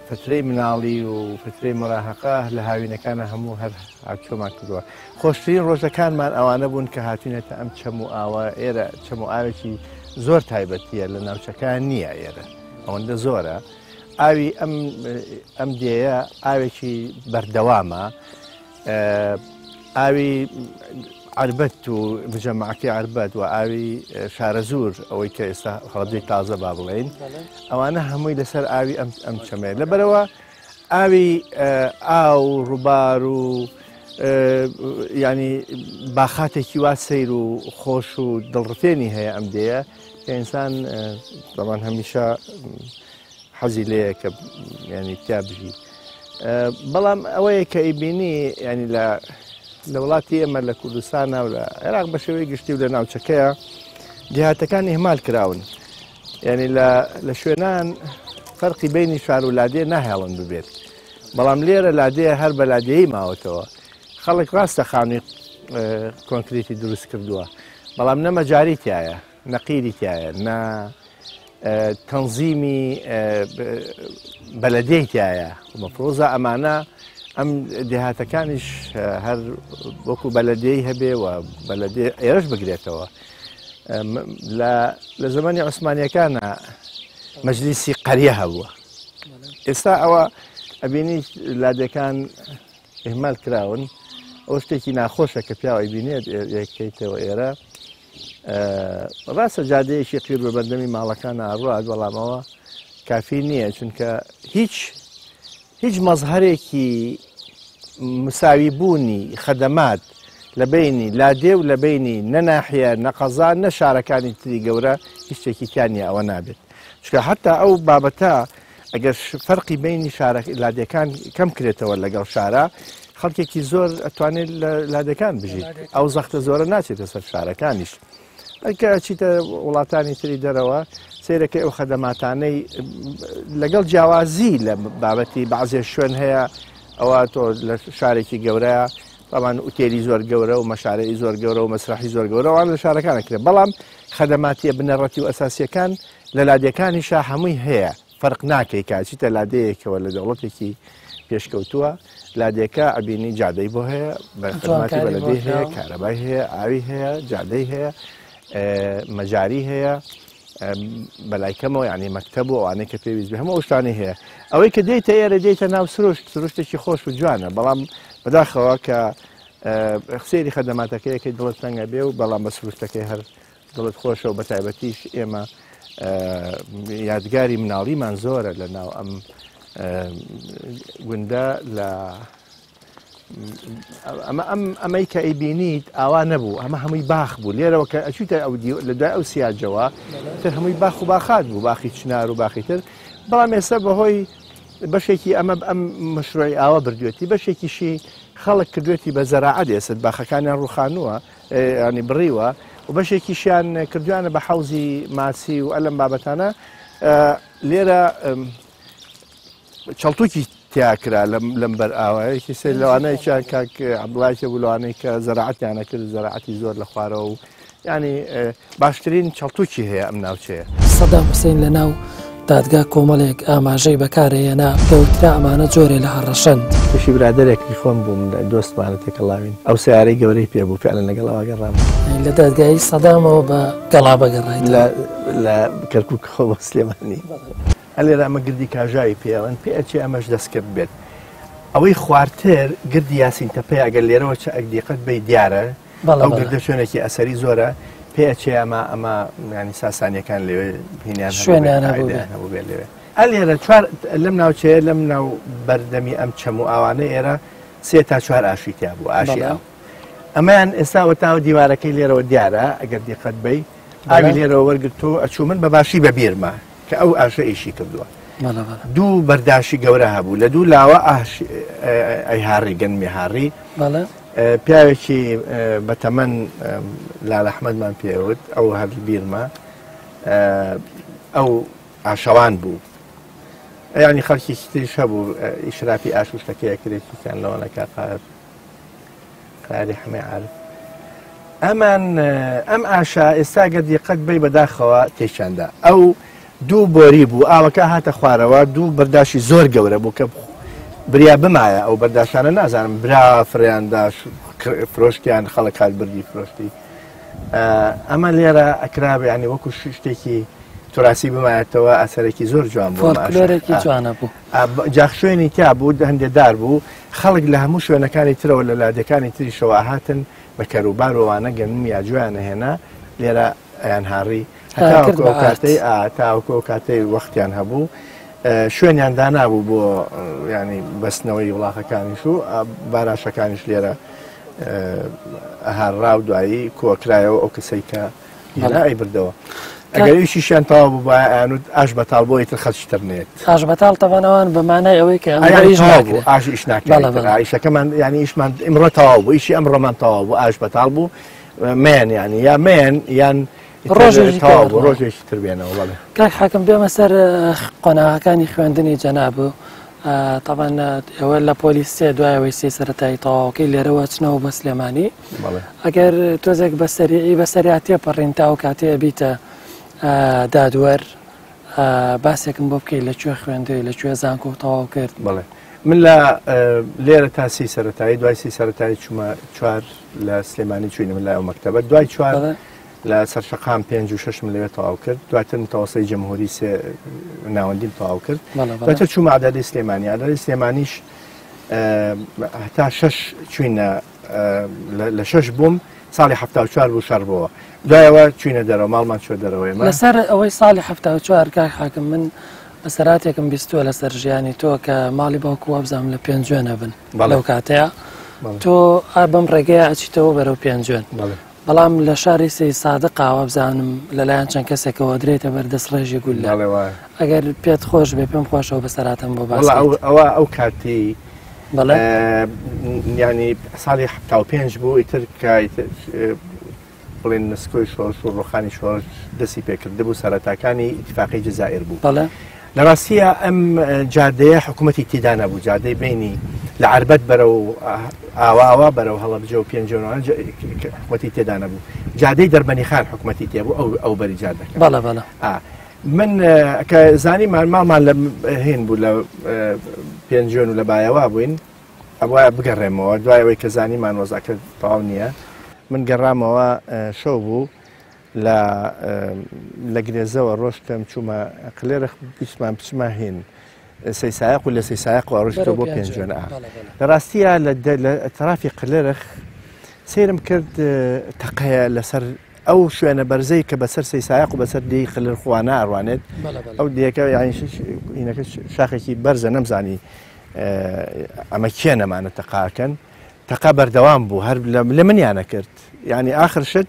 فترەی مناڵی و فترەی مراهقە لە هاوینەکانە هەموو هەر هاوچۆمان کردووە خۆشترین ڕۆژەکانمان ئەوانە بوون کە هاتوونێتە ئەم چەم و ئاوە ئێرە چەم و ئاوێکی زۆر تایبەتیە لە ناوچەکان نییە ئێرە ئەوەندە زۆرە ئاوی ئەم دێیە ئاوێکی بەردەوامە ئاوی عربەت و مجەمعەکەی عربەت و ئاوی شارە زور ئەوەی کە ئێستا هەڵەبجەی تازە با بڵێن ئەوانە هەمووی لەسەر ئاوی ئەم چەمەیە لەبەرەوە ئاوی ئاو ڕووبار و ینی باخاتێکی وا سەیر و خۆش و دڵڕفێنی هەیە ئەم دەیە کە ئینسان دەڵان هەمیشە حەزی لەیە کە ینی تیا بژی بەڵام ئەوەیە کە ئیبینی ینی لە وڵاتی ئێمە لە کوردستانە و لە عێراق بە شێوەی گشتی و لە ناوچەکەیە دیهاتەکانی هەمال کراون یعنی لە شوێنان فەرقی بینی شار و لادێ ناهێڵن ببێت بەڵام لێرە لادەیە هەر بە لادێی ماوەتەوە خەڵک ڕاستە خانووی کۆنکریتی دروست کردووە بەڵام نەمەجاری تایە نەقیری تایە نە تەنزیمی بەلەدەی تایە مەفرۆزە ئەمانە ئەم دێهاتەکانیش هەر وەکو بەلەدەی هەبێ و بەلەدێ ئێرەش بگرێتەوە لە زمانی عوسمانیەکانە مەجلیسی قەریە هەبووە ئێستا ئەوە ئەبینی لادەکان ئێمال کراون ئەو شتێکی ناخۆشە کە پیاوەی بینێت یەکەیتەوە ئێرە ڕاستە جادەیەکی قیر بە بەردەمی ماڵەکانە ئاڕات بەڵامەوە کافی نییە چونکە هیچ مەزهەرێکی مساوی بوونی خەدەمات لە بینی لادێ و لە بینی نەناحیە نەقەزان نە شارەکانی تری گەورە هیچ شتێکی تیانە ئەوە نابێت چکە حتا ئەو بابەتە ئەگەر فەرقی بینی لادەکان کەم کرێتەوە لەگەڵ شارە خەڵکێکی زۆر ئەتوانێت لادەکان بژیت ئەو زەختە زۆرە ناچێتە سەر شارەکانیش ئەکە چیتە وڵاتانی تری دەرەوە سیرەکەی ئەو خەدەماتانەی لەگەڵ جیاوازی لە بابەتی بەعزێ شوێن هەیە ئەوە تۆ لە شارێکی گەورەیە طبعاً ئوتێلی زۆر گەورە و مەشارەی زۆر گەورە و مەسرحی زۆر گەورەوان لە شارەکانەکرێت بەڵام خەدەماتیە بنەڕەتی و ئەساسیەکان لە لادەکانیشا هەمووی هەیە فەرق ناکەی کاچیتە لادەیەکەوە لە دەوڵەتێکی پێشکەوتووە لادێکە ئەبینی جادەی بۆ هەیە بە خدماتی بەلەدەی هەیە کارەبای هەیە ئاوی هەیە جادەی هەیە مەجاری هەیە بەلایکەمەوە یعنی مەکتەب و ئەوانەی کە پێویست بێ هەموو شتانی هەیە ئەوەی کە دێتە ئێرە دێتە ناو سروشتێکی خۆش و جوانە بەڵام بەداخەوە کە سێری خەدەماتەکەیەکەی دڵت تەنگە بێ و بەڵام بە سروشتەکەی هەر دڵت خۆشە و بە تایبەتیش ئێمە یادگاری مناڵیمان زۆرە لە ناو ئەم گوندە لە ئەمەی کە ئەیبینیت ئاوا نەبوو ئەمە هەمووی باخ بوو لێرەوە کە ئەچیتە لە دوای ئەو سیاجەوە تر هەمووی باخ و باخات بوو باخی چنار و باخی تر بەڵام ئێستا بەهۆی بەشێکی ئەمە ئەم مەشروعی ئاوە بردوێتی بەشێکیشی خەڵک کردوێتی بە زەراعەت ئێستا باخەکانیان ڕوخانووە ینی بڕیوە و بەشێکیشیان کردویانە بە حەوزی ماسی و ئەلەم بابەتانە لێرە چەڵتوکی تیاکرا لەم بەر ئاوایەکی سێ لەوانەیەکیان کاک عەبدوڵایەکە بوو لەوانەیە کە زەراعەتیانە کرد زەراعەتی زۆر لە خوارەوە و ینی باشترین چەڵتوکی هەیە ئەم ناوچەیە. سەدام حوسێن لە ناو دادگا کۆمەڵێک ئاماژەی بەکارهێنا دەوترا ئەمانە جۆرێ لە هەڕەشەند. تووشی برادێکی خۆم بووم دۆستمانە تێکەڵاوین ئەو سیارەی گەورەی پێ بوو فعلا لەگەڵەوە گەڕام لە دادگایی سەدامەوە بە گەڵا بەگەڕایت لە کەرکووک خۆ سلێمانی ئەلێرە ئەمە گردی کاژاوی پێوەن پێچی ئەمەش دەستکرد بێت ئەوەی خوارتر گردی یاسین تەپەی ئەگەر لێرەوە چ ئەگدیقەت بەی دیارە ئەو گردە شوێنێکی ئەسەری زۆرە پێچێ ئەمە ینی ساسانیەکان لێوێ هینیان شوێنیان هەبوو بێ لێوێ ئەلێرە لەم ناوچەیە لەم ناو بەردەمی ئەم چەم و ئاوانە ئێرە 3 تا 4 ئاشی تیا بوو ئاشی ئاو ئەمەیان ئێستاوە تاوە دیوارەکەی لێرەوە دیارە ئەگەر دیقەت بەی ئاوی لێرەوە وەرگرتو ئەچوو من بەباشی بە بیرمە کە ئەو ئاشە ئیشی کردووە دوو بەرداشی گەورە هەبوو لە دوو لاوە ئەی هاڕی گەنمی هاڕی پیاوێکی بەتەمەن لال ئەحمەدمان پێوت ئەو هەر بیرمە ئەو ئاشەوان بوو ینی خەڵکی تریش هەبوو ئیشراپی ئاشوشتەکەی کرێکیان لەوانەکە قاری حمێ عارف ئەم ئاشا ئێستا گە دیقەت بەی بەداخەوە تێشاندا ئەو دوو بۆری بوو ئاوەکە هاتە خوارەوە دوو بەرداشی زۆر گەورە بوو کە بریا بمایە ئەو بەرداشانە نازانم برا فریانداش فرۆشتیان خەڵک کات بردی فرۆشتی ئەمە لێرە ئەکرابێ ینی وەکو شتێکی توراسی بمایەتەوە ئەسەرێکی زۆر جوان بوو جوانە بوو جاخ شوێنی تیا بوو هەندێکدار بوو خەڵک لە هەموو شوێنەکانی ترەوە لە لادەکانی تریشەوە هاتن بە کەروبارەوەوانە گەنم یا جویانە هێنا لێرە ئەیان هاڕی تاوەکو کاتەی وەختیان هەبوو شوێنیان دانابوو بۆ ینی بەستنەوەی وڵاخەکانیش و باراشەکانیش لێرە هەرڕاو دوایی کۆکرایەوە ئەو کەسەی کە هێنای بردەوە ئەگەریشیشیان تەواو بوو بایانوت ئاش بەتاڵ بۆ ئیتر خەڵکیتر نێت ئاش بەتاڵ تەوانەوان بەمانای ئەوەی کە ئاش ئیش ناکرێت ئیشەکەمان ینی ئیشمان ئمڕۆ تەواو بوو ئیشی ئەمڕۆمان تەواو بوو ئاش بەتاڵ بوو مێن ینی یا مێن یان ڕۆژێکی تر بێنەوە بەڵێ کاک حاکم بێمە سەر قۆناغەکانی خوێندنی جەنابوو تاوان ئێوە لە پۆلیسێ دوایەوەی سێ سەرەتایی تەواوەکەی لێرەوە چنەوە بە سلێمانی ئەگەر تۆزێک بە سەریعەتێ پەڕین تا و کاتەیە بیتە دادوەر باسێکم بۆ بکەیت لەکوێ خوێندوی لەکوێ زانکۆ و تەواو کرد بڵێ من لە لێرە تا سی سەرەتایی دوای سی سەرەتایی چوومە 4 لە سلێمانی چوینە من لای ئەو مەکتەبە دوای 4 لە سەرشەقام 5 و 6 لەوێ تەواو کرد دواتر متەوەسەی جەمهوری ناوەندیم تەواو کرد دواتر چوومە عەدەلی سلێمانی عەدەلی سلێمانیش هەتا 6 چوینە لە 6 بووم ساڵی 74 بوو شەڕ بووە دوایەوە چوینە دەرەوە ماڵمان چوە دەرەوەی لەسەر ئەوەی ساڵی 74 کاک حاکم من بەسەراتێکم بیستووە لەسەر ژیانی تۆ کە ماڵی باوکو وابزانم لە پێنجوێنە بن لەو کاتەیە تۆ بەم ڕێگەیە ئەچیتەوە بەرەو پێنجوێن بەڵام لە شاری سی سادقاوە بزانم لەلایەن چەند کەسێکەوە درێتە بەردەست ڕێژی گول ئەگەر پێت خۆش بێ پێم خۆشەوە بەسەراتم بۆ باس ئەوە ئەو کاتی ینی ساڵی 75 بوو ئیتر بڵێن نسکۆی شۆش و ڕۆخانی شۆش دەستی پێکرد بوو سەرەتاکانی ئیتفاقی جەزائیر بوو لە ڕاستیە ئەم جادەیە حکوومەتی تێدا نەبوو جادەی بینی لە عربەت بەرەو ئاواوە بەرەو هەڵەبجە و پێنجەوە حکوومەتی تێدا نەبوو جادەی دەربەنی خان حکوومەتی تێبوو ئەو بەری جادەکە من کە زانیمان ماڵمان لە هێن بوو لە پێنجۆن و لە بایەوە بووین ئەوە بگەڕێمەوە دوایەوەی کە زانیمان وەزاکە تەواو نییە من گەڕامەوە شەو بوو لە گرێزەوە ڕۆشتم چوومە قلێرە پیشمان بچمە هێن سەیسایق و لە سەیسایق ڕۆشتە بۆ پێنجۆن لە ڕاستیە لە تەرافی قلێرخ سێرم کرد تەقەیە لەسەر ئەو شوێنە بەرزەی کە بەسەر سەیسایق و بەسەر دی قلر خوانە ئەڕوانێت ئەو دیەکە یانینەکە شاخێکی بەرزە نەمزانی ئەمە کێ نەمانە تەقاکەن تەقا بەردەوام بوو هەر لە منیانە کرد ینی ئاخر شت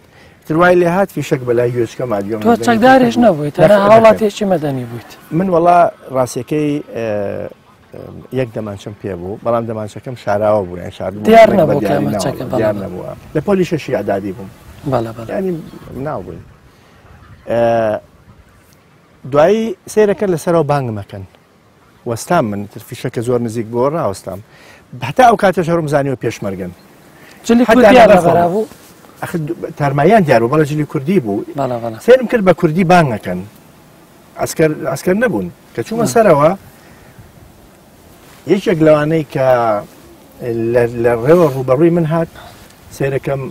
تروای لێ هات فیشک بەلای گوێچکەما دیۆم تۆ چەکدارێش نەبوویت تەنها هاوڵاتێکی مەدەنی بوویت. من وەڵا ڕاستیەکەی یەک دەمانچەم پێ بوو بەڵام دەمانچەکەم شاراوە بوو یان شار دیار نەبوو کامەچەکە دیار نەبووە لە پۆلی شەشی ئەدادی بووم ینی ناوبووین دوایی سیرەکە لەسەرەوە بانگم مەکەن وەستام من فیشەکە زۆر نزیک بۆ ڕاوەستام هەتا ئەو کاتە شەڕم زانیوە پێشمەرگن بوو تارمایان دیار بوو بەڵە جلی کوردی بوو سێرم کرد بە کوردی بانگەکەن ئەسکەر نەبوون کە چوومە سەرەوە یەکێک لەوانەی کە لە ڕێوە ڕوبەڕووی من هات سیرەکەم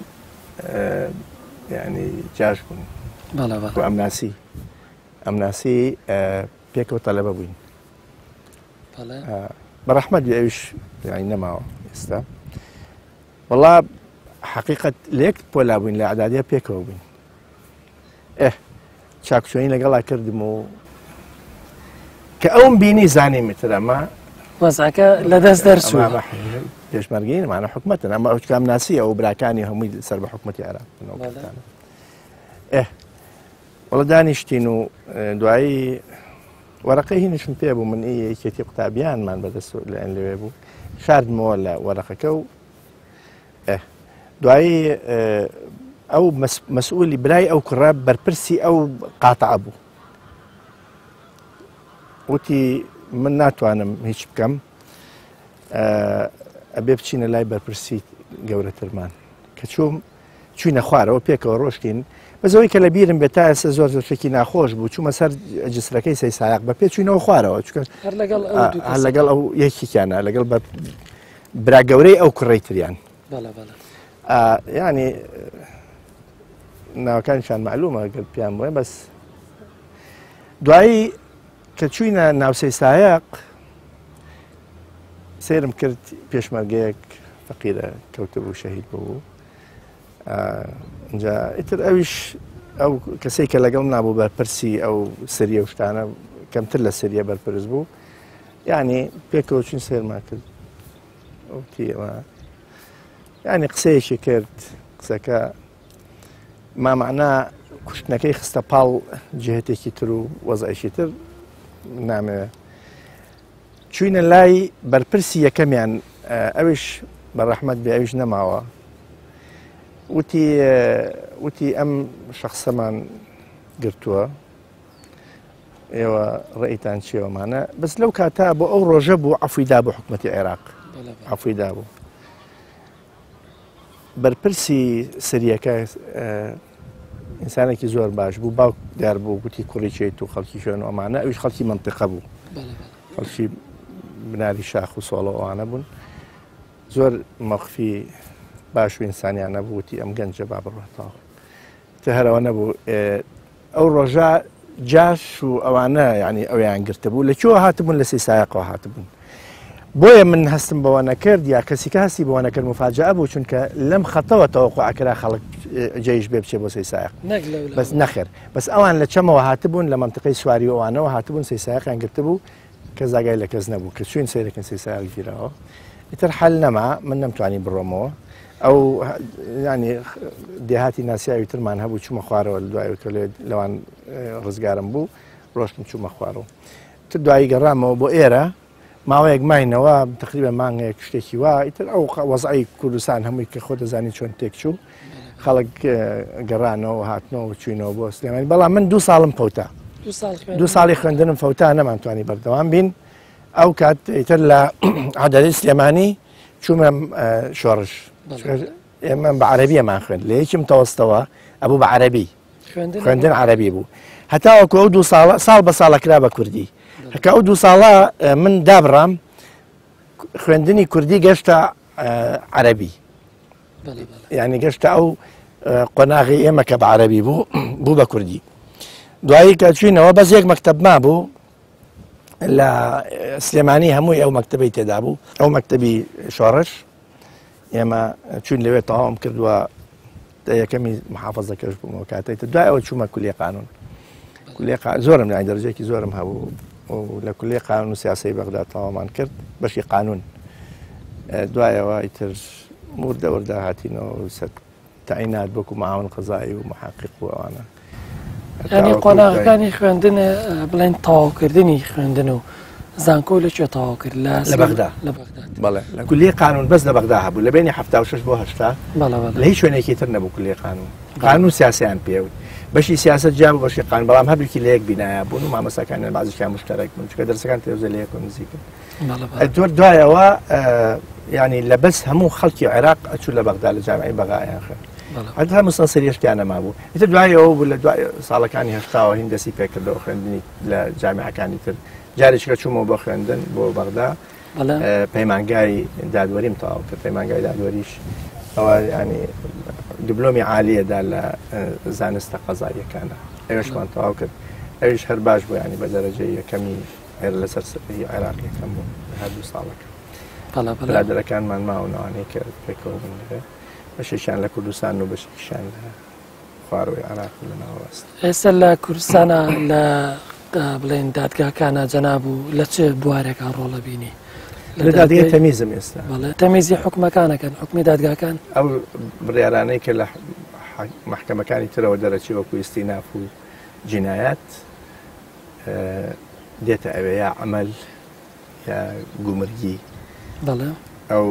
ینی جاش بوون ئەمناسی پێکەوە تەلەبە بووین بەڕەحمەت ئەویش نەماوە ئێستا وەڵا حقیقت لێک پۆلا بووین لە عەدادیە پێکەوە بووین چاکچۆنی لەگەڵا کردم و کە ئەوم بینی زانی متر ئەمە وەزعەکە لەدەست دەرچوو پێشمەرگین مانە حکومەتن ئەمە ئەو کام ناسی ئەو براکانی هەمووی سەر بە حکومەتی عێراق وەڵە دانیشتین و دوایی وەرەقەی هینشم پێ بوو من یەکێتی قوتابیانمان بەدەست لەێن لەوێ بوو شاردمەوە لە وەرەقەکە و دوایی ئەو مەسئولی برای ئەو کوڕە بەرپرسی ئەو قاتع بوو وتی من ناتوانم هیچ بکەم ئەبێ بچینە لای بەرپرسی گەورەترمان کە چووینە خوارەوە پێکەوە ڕۆشتین بەزەوەی کە لە بیرم بێت تا ئێستا زۆر زۆرێکی ناخۆش بوو چوومە سەر جسرەکەی سەی سایق بە پێ چوینەوە خوارەوە لەگەڵ ئەو یەکیانە لەگەڵ بە برا گەورەی ئەو کوڕەی تریان ینی ناوەکانیشان معلومە گەل پیان وێ بەس دوایی کە چوینە ناوسەی سایق سێرم کرد پێشمەرگەیەک فەقیرە کەوتە بوو شەهید بوو اینجا ئیتر ئەویش ئەو کەسێک کە لەگەڵ نابوو بەرپرسی ئەو سریە و شتانە کەمتر لە سریە بەرپرس بوو ینی پێکەوە چین سێرمان کرد ئەوتیەوە ینی قسەیەکی کرد قسەکە مامەعنا کوشتنەکەی خستە پاڵ جهتێکی تر و وەزعیشی تر نامەوێ چوینە لای بەرپرسی یەکەمیان ئەوش بەڕەحمەت بێ ئەوش نەماوە وتی ئەم شەخسەمان گرتووە ئێوە ڕێیتان چیەوەمانە بەس لەو کاتا بۆ ئەو ڕۆژە بوو عەفویدا بۆ حکومەتی عێراق عەفویدا بوو بەرپرسی سریەکە ئینسانێکی زۆر باش بوو باوک دیار بوو گوتی کوڕی چێت و خەڵکی شوێن ئەمانە ئەوش خەڵکی منتیقە بوو خەڵکی بناری شاخ و سۆڵە ئەوانە بوون زۆر مەخفی باش و ئینسانیان نەبووتی ئەم گەنجە با بڕێتەوە تە هەرەوە نەبوو ئەو ڕۆژە جاش و ئەوانە ینی ئەویان گرتە بوو لەکوێوە هاتبوون لە سەی سایقەوە هاتبوون بۆیە من هەستم بەوە نەکرد یا کەسیکە هەستی بەوە نەکرد مفاجعە بوو چونکە لەم خەتەوە تەوەقوعکرا خەڵک جێیش بێ بچێ بۆ سەی سایق بەس نەخێر بەس ئەوان لە چەمەوە هاتبوون لە منتقەی سواری ئەوانەوە هاتبوون سەی سایقیان گرتە بوو کە زاگای لە کەس نەبوو کە چوین سیرەکەن سەی سایق گیرەوە ئیتر حەل نەما من نەمتوانی بڕۆمەوە ئەو ینی دێهاتی ناسیاوی ترمان هەبوو چوومە خوارەوە لە دوای لەوان ڕزگارم بوو ڕۆشتم چوومە خوارەوە تر دوایی گەڕامەوە بۆ ئێرە ماوەیەک ماینەوە تقریبا مانگەیەک شتێکی وا ئیتر ئەو وەزعی کوردستان هەمووی کە خۆ دەزانی چۆن تێک چوو خەڵک گەڕانەوە هاتنەوە چوینەوە بۆ سلێمانی بەڵام من 2 ساڵم فەوتە 2 ساڵی خوێندنم فەوتا نەمانتوانی بەردەوام بین ئەو کات ئیتر لە عەدەدی سلێمانی چوومە شۆڕش ئێمە بە عەرەبیەمان خوێند لە یەکی متەوەستەوە ئەبوو بە عەرەبی خوێندن عەرەبی بوو هەتاوەکو ئەو 2 ساڵ بە ساڵەکرا بە کوردی هەکە ئەو 2 ساڵە من دابڕام خوێندنی کوردی گەشتە عەرەبی یعنی گەشتە ئەو قۆناغی ئێمە کە بە عەرەبی بوو بە کوردی دوایی کە چوینەوە بەس یەک مەکتەبما بوو لە سلێمانی هەمووی ئەو مەکتەبەی تێدا بوو ئەو مەکتەبی شۆڕش ئێمە چوون لەوێ تەواوم کردووە یەکەمی محافەزەکەش بوومەوە کاتێتە دوای ئەوە چوومە کولیە قانون زۆرم لای دەرەجەیەکی زۆرم هەبوو لە کولیە قانون و سیاسەی بەغدا تەواومان کرد بەشی قانون دوایەوە ئیتر وردە هاتینەوە تعینات بۆکو معاون قەزایی و محقق و ئەوانە ینی قۆناغەکانی خوێندن بڵێن تەواوکردنی خوێندن و زانکۆ لەکوێ تەواو کرد لە بەغدا بەڵێ لە کولی قانون بەس لە بەغدا هەبوو لە بینی 76 بۆ 80 لە هیچ شوێنێکی تر نەبوو کولی قانون سیاسیان پێوت بەشی سیاست جا بۆ بەشی قانون بەڵام هەردووکی لە یەک بینایە بوون و مامەسەکانیان بازیشیان مشتەرەک بوون چونکە دەرسەکان تێوزە لە یەک نزیکن دوایەوە ینی لە بەس هەموو خەڵکی عێراق ئەچوو لە بەغدا لە جامعەی بەغایان خوێن حتى مستان سريشتیان نەما بوو ئیتر دوایەوە بوو لە دوای ساڵەکانی هەشتاوە هین دەستی پێکردەوە خوێندنی لە جامعەکانی تر جارێکیکە چوومەوە بۆ خوێندن بۆ بەغدا پەیمانگای دادوەریم تەواو کرد پەیمانگای دادوەریش ئەوە ینی دیپلۆمی عالیەدا لە زانستە قەزاییەکانە ئەوێشمان تەواو کرد ئەویش هەر باش بوو ینی بە دەرەجەی یەکەمی لەسەر سەری عێراقیەکەم بوو هەردوو ساڵەکە برادەرەکانمان ماونەوانەی کە پێکەوە بن بەشێکیان لە کوردستان و بەشێکیشیان لە خواروی عێراق لە ناوەست ئێستا لە کوردستانە لە بڵێن دادگاکانە جەناب و لە چه بوارێکە ڕۆڵە بینی لە دادگای تەمیزم ئێستا تەمیزی حکومەکانەکەن حکمی دادگاکان ئەو بڕیارانەی کە لە محکەمەکانی ترەوە دەرەچی وەکو ئیستیناف و جینایەت دێتە ئەوێ یا عەمەل یا گومرگی ئەو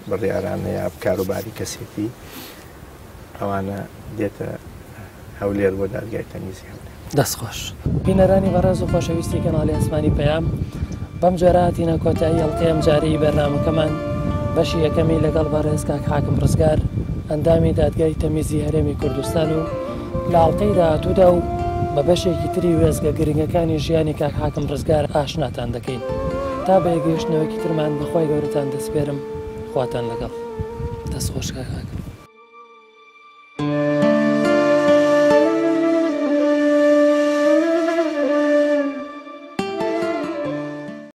بڕیارانە یا کاروباری کەسێتی ئەوانە دێتە هەولێر بۆ دادگای تەمیزی هەولێر دەستخۆش بینەرانی بەڕێز و خۆشەویستی کەناڵی ئەسمانی پەیام بەم جۆرەهاتینە کۆتایی هەڵقەیەم جارەی بەرنامەکەمان بەشی یەکەمی لەگەڵ بەڕێز کاک حاکم ڕزگار ئەندامی دادگای تەمیزی هەرێمی کوردستان و لە هەڵقەی داهاتوودا و بە بەشێکی تری وێزگە گرنگەکانی ژیانی کاک حاکم ڕزگار ئاشناتان دەکەین تا بە یەگەیشتنەوەکی ترمان بەخوای گەورەتان دەسپێرم خواتان لەگەڵ دەستخۆش کاک حاکم